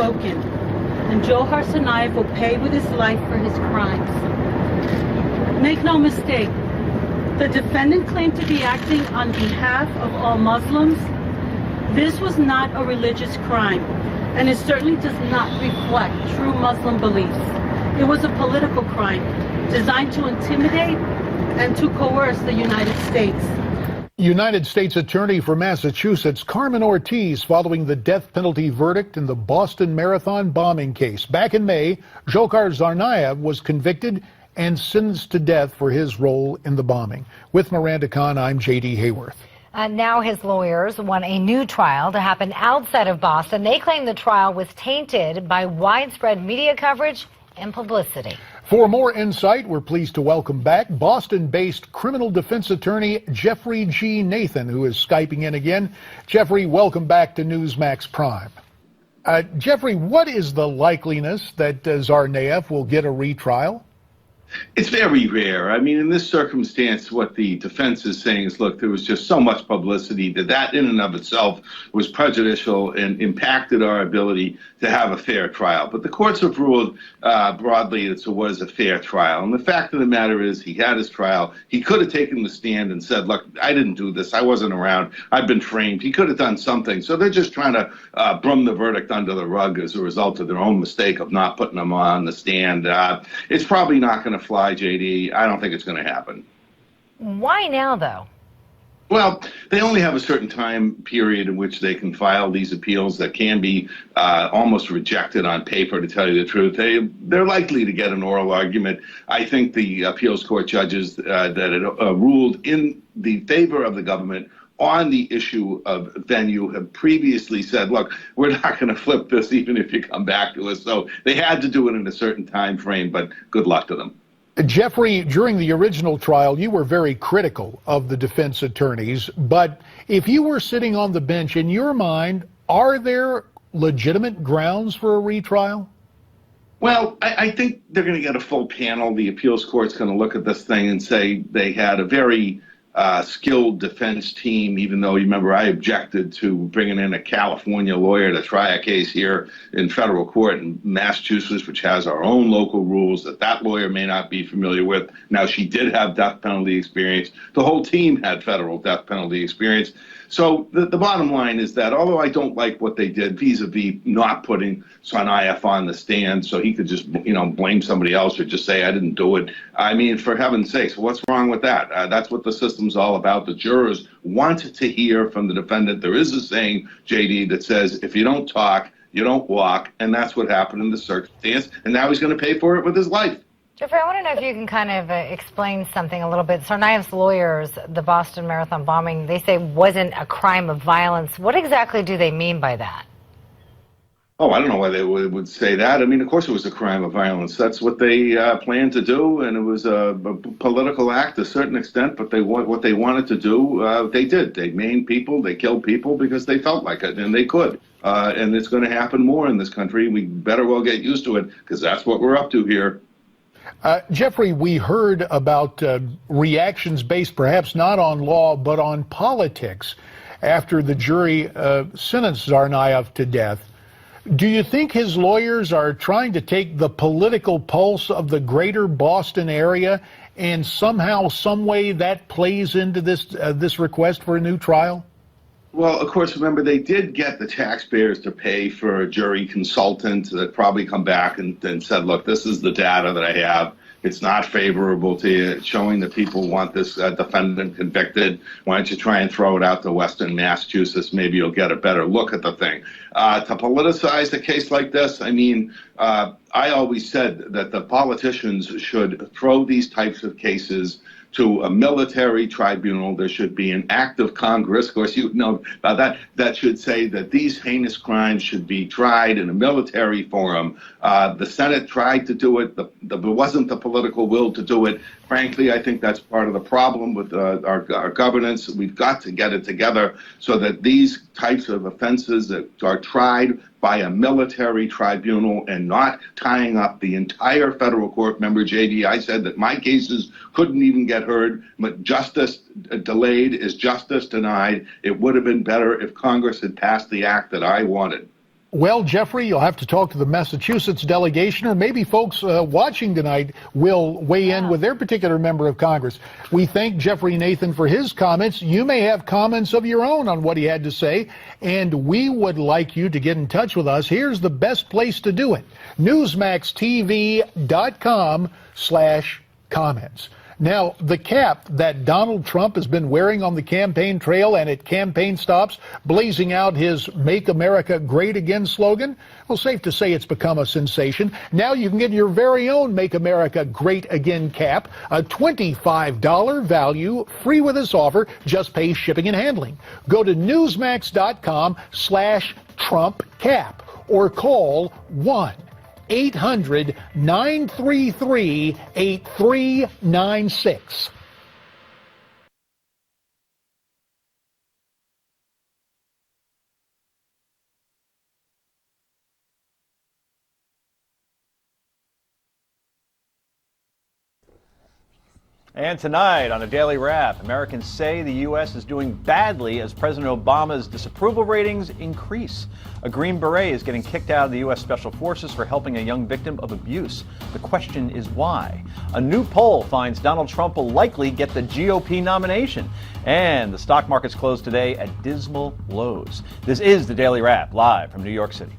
spoken, and Dzokhar Tsarnaev will pay with his life for his crimes. Make no mistake, the defendant claimed to be acting on behalf of all Muslims. This was not a religious crime, and it certainly does not reflect true Muslim beliefs. It was a political crime designed to intimidate and to coerce the United States. United States Attorney for Massachusetts Carmen Ortiz following the death penalty verdict in the Boston Marathon bombing case. Back in May, Dzokhar Tsarnaev was convicted and sentenced to death for his role in the bombing. With Miranda Khan, I'm J.D. Hayworth. Now his lawyers want a new trial to happen outside of Boston. They claim the trial was tainted by widespread media coverage and publicity. For more insight, we're pleased to welcome back Boston-based criminal defense attorney Geoffrey G. Nathan, who is Skyping in again. Geoffrey, welcome back to Newsmax Prime. Geoffrey, what is the likeliness that Tsarnaev will get a retrial? It's very rare. I mean, in this circumstance, what the defense is saying is, look, there was just so much publicity that in and of itself was prejudicial and impacted our ability to have a fair trial. But the courts have ruled broadly that it was a fair trial. And the fact of the matter is he had his trial. He could have taken the stand and said, look, I didn't do this. I wasn't around. I've been framed. He could have done something. So they're just trying to brum the verdict under the rug as a result of their own mistake of not putting him on the stand. It's probably not going to fly, JD. I don't think it's going to happen. Why now, though? Well, they only have a certain time period in which they can file these appeals that can be almost rejected on paper, to tell you the truth. They're likely to get an oral argument. I think the appeals court judges that had ruled in the favor of the government on the issue of venue have previously said, look, we're not going to flip this even if you come back to us. So they had to do it in a certain time frame, but good luck to them. Geoffrey, during the original trial, you were very critical of the defense attorneys, but if you were sitting on the bench, in your mind, are there legitimate grounds for a retrial? Well, I think they're going to get a full panel. The appeals court's going to look at this thing and say they had a very skilled defense team, even though, you remember, I objected to bringing in a California lawyer to try a case here in federal court in Massachusetts, which has our own local rules that lawyer may not be familiar with. Now, she did have death penalty experience. The whole team had federal death penalty experience. So the bottom line is that although I don't like what they did vis-a-vis not putting Tsarnaev on the stand so he could just, blame somebody else or just say I didn't do it. I mean, for heaven's sakes, what's wrong with that? That's what the system's all about. The jurors want to hear from the defendant. There is a saying, JD, that says if you don't talk, you don't walk. And that's what happened in this circumstance. And now he's going to pay for it with his life. Geoffrey, I want to know if you can kind of explain something a little bit. Tsarnaev's lawyers, the Boston Marathon bombing, they say wasn't a crime of violence. What exactly do they mean by that? Oh, I don't know why they would say that. I mean, of course it was a crime of violence. That's what they planned to do, and it was a political act to a certain extent, but what they wanted to do, they did. They maimed people, they killed people because they felt like it, and they could. And it's going to happen more in this country. We better well get used to it, because that's what we're up to here. Geoffrey, we heard about reactions based perhaps not on law but on politics after the jury sentenced Tsarnaev to death. Do you think his lawyers are trying to take the political pulse of the greater Boston area and somehow, some way that plays into this request for a new trial? Well, of course, remember, they did get the taxpayers to pay for a jury consultant that probably come back and said, look, this is the data that I have. It's not favorable to you, showing that people want this defendant convicted. Why don't you try and throw it out to Western Massachusetts? Maybe you'll get a better look at the thing. To politicize a case like this, I mean, I always said that the politicians should throw these types of cases to a military tribunal. There should be an act of Congress, of course you know about that should say that these heinous crimes should be tried in a military forum. The Senate tried to do it. There wasn't the political will to do it. Frankly, I think that's part of the problem with our governance. We've got to get it together so that these types of offenses that are tried by a military tribunal and not tying up the entire federal court. Remember, JD, I said that my cases couldn't even get heard, but justice delayed is justice denied. It would have been better if Congress had passed the act that I wanted. Well, Geoffrey, you'll have to talk to the Massachusetts delegation, or maybe folks watching tonight will weigh in with their particular member of Congress. We thank Geoffrey Nathan for his comments. You may have comments of your own on what he had to say, and we would like you to get in touch with us. Here's the best place to do it: newsmaxtv.com/comments. Now, the cap that Donald Trump has been wearing on the campaign trail and at campaign stops, blazing out his Make America Great Again slogan, well, safe to say it's become a sensation. Now you can get your very own Make America Great Again cap, a $25 value, free with this offer. Just pay shipping and handling. Go to newsmax.com/Trump cap or call 1-800-933-8396. And tonight on a Daily Wrap, Americans say the U.S. is doing badly as President Obama's disapproval ratings increase. A Green Beret is getting kicked out of the U.S. Special Forces for helping a young victim of abuse. The question is why? A new poll finds Donald Trump will likely get the GOP nomination. And the stock markets closed today at dismal lows. This is the Daily Wrap, live from New York City.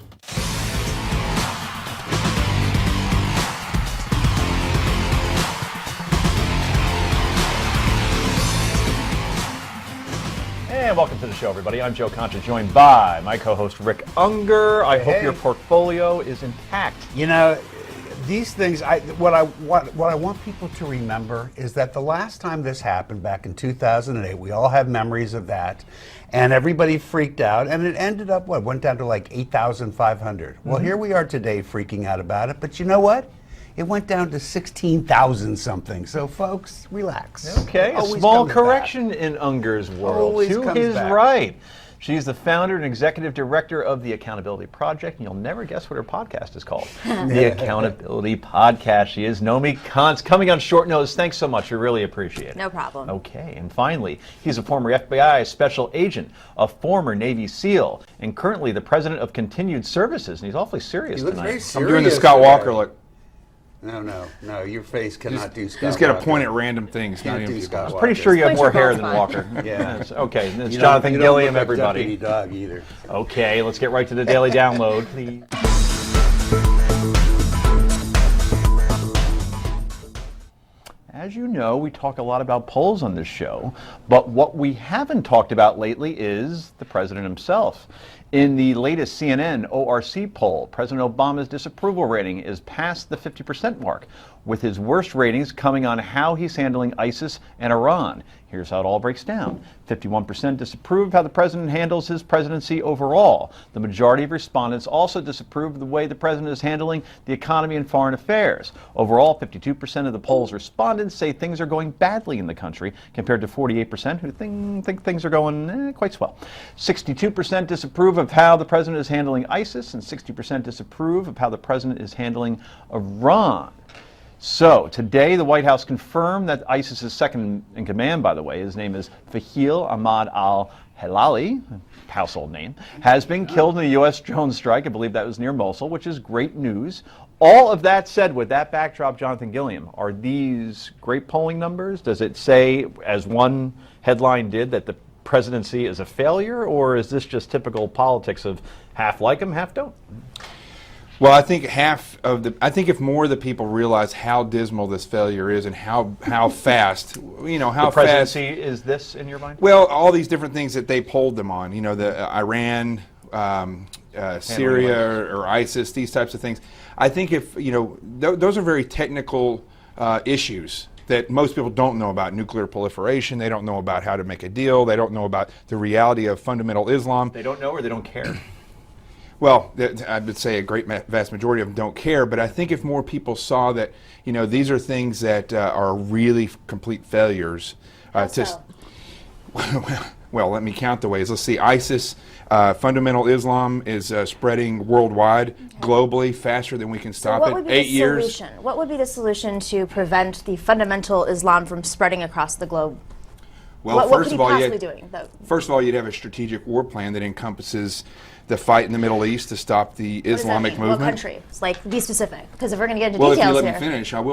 And welcome to the show, everybody. I'm Joe Concha, joined by my co-host Rick Unger. I hope your portfolio is intact. You know, these things, what I want people to remember is that the last time this happened, back in 2008, we all have memories of that, and everybody freaked out, and it ended up, went down to like 8,500. Well, here we are today freaking out about it, but you know what? It went down to 16,000 something. So, folks, relax. Okay, a small correction in Unger's world. Always to comes his back. right. She's the founder and executive director of the Accountability Project, and you'll never guess what her podcast is called. The Accountability Podcast. She is Nomi Kantz, coming on short notice. Thanks so much. We really appreciate it. No problem. Okay, and finally, he's a former FBI special agent, a former Navy SEAL, and currently the president of Continued Services, and he's awfully serious He looks tonight. very serious. I'm doing the Scott today. Walker look. No, your face cannot do Scott You just got to Walker. point at random things. Can't not do even Scott I'm Walker. pretty sure you have Point more your hair bald than spot. Walker. Yeah. Yes, okay, it's You Jonathan don't look Gilliam, like everybody. Deputy Dog either. Okay, let's get right to the Daily Download, please. As you know, we talk a lot about polls on this show, but what we haven't talked about lately is the president himself. In the latest CNN ORC poll, President Obama's disapproval rating is past the 50% mark, with his worst ratings coming on how he's handling ISIS and Iran. Here's how it all breaks down. 51% disapprove of how the president handles his presidency overall. The majority of respondents also disapprove of the way the president is handling the economy and foreign affairs. Overall, 52% of the poll's respondents say things are going badly in the country, compared to 48% who think things are going quite swell. 62% disapprove of how the president is handling ISIS, and 60% disapprove of how the president is handling Iran. So, today the White House confirmed that ISIS's second in command, by the way, his name is Fahil Ahmad al-Hilali, household name, has been killed in a U.S. drone strike. I believe that was near Mosul, which is great news. All of that said, with that backdrop, Jonathan Gilliam, are these great polling numbers? Does it say, as one headline did, that the presidency is a failure, or is this just typical politics of half like him, half don't? Well, I think I think if more of the people realize how dismal this failure is and how fast, how the presidency is this in your mind? Well, all these different things that they polled them on, the Iran, Syria or ISIS, these types of things. I think if, those are very technical issues that most people don't know about. Nuclear proliferation, they don't know about how to make a deal, they don't know about the reality of fundamental Islam. They don't know, or they don't care? Well, I would say a vast majority of them don't care, but I think if more people saw that, these are things that are really complete failures. Well, let me count the ways. Let's see. ISIS, fundamental Islam, is spreading worldwide, globally, faster than we can stop it. 8 years. What would be the solution to prevent the fundamental Islam from spreading across the globe? Well, what first could of he all, possibly doing? First of all, you'd have a strategic war plan that encompasses the fight in the Middle East to stop the What does that Islamic mean? movement. What country? It's like, be specific, because if we're going to get into Well, if you details let here. me finish, I will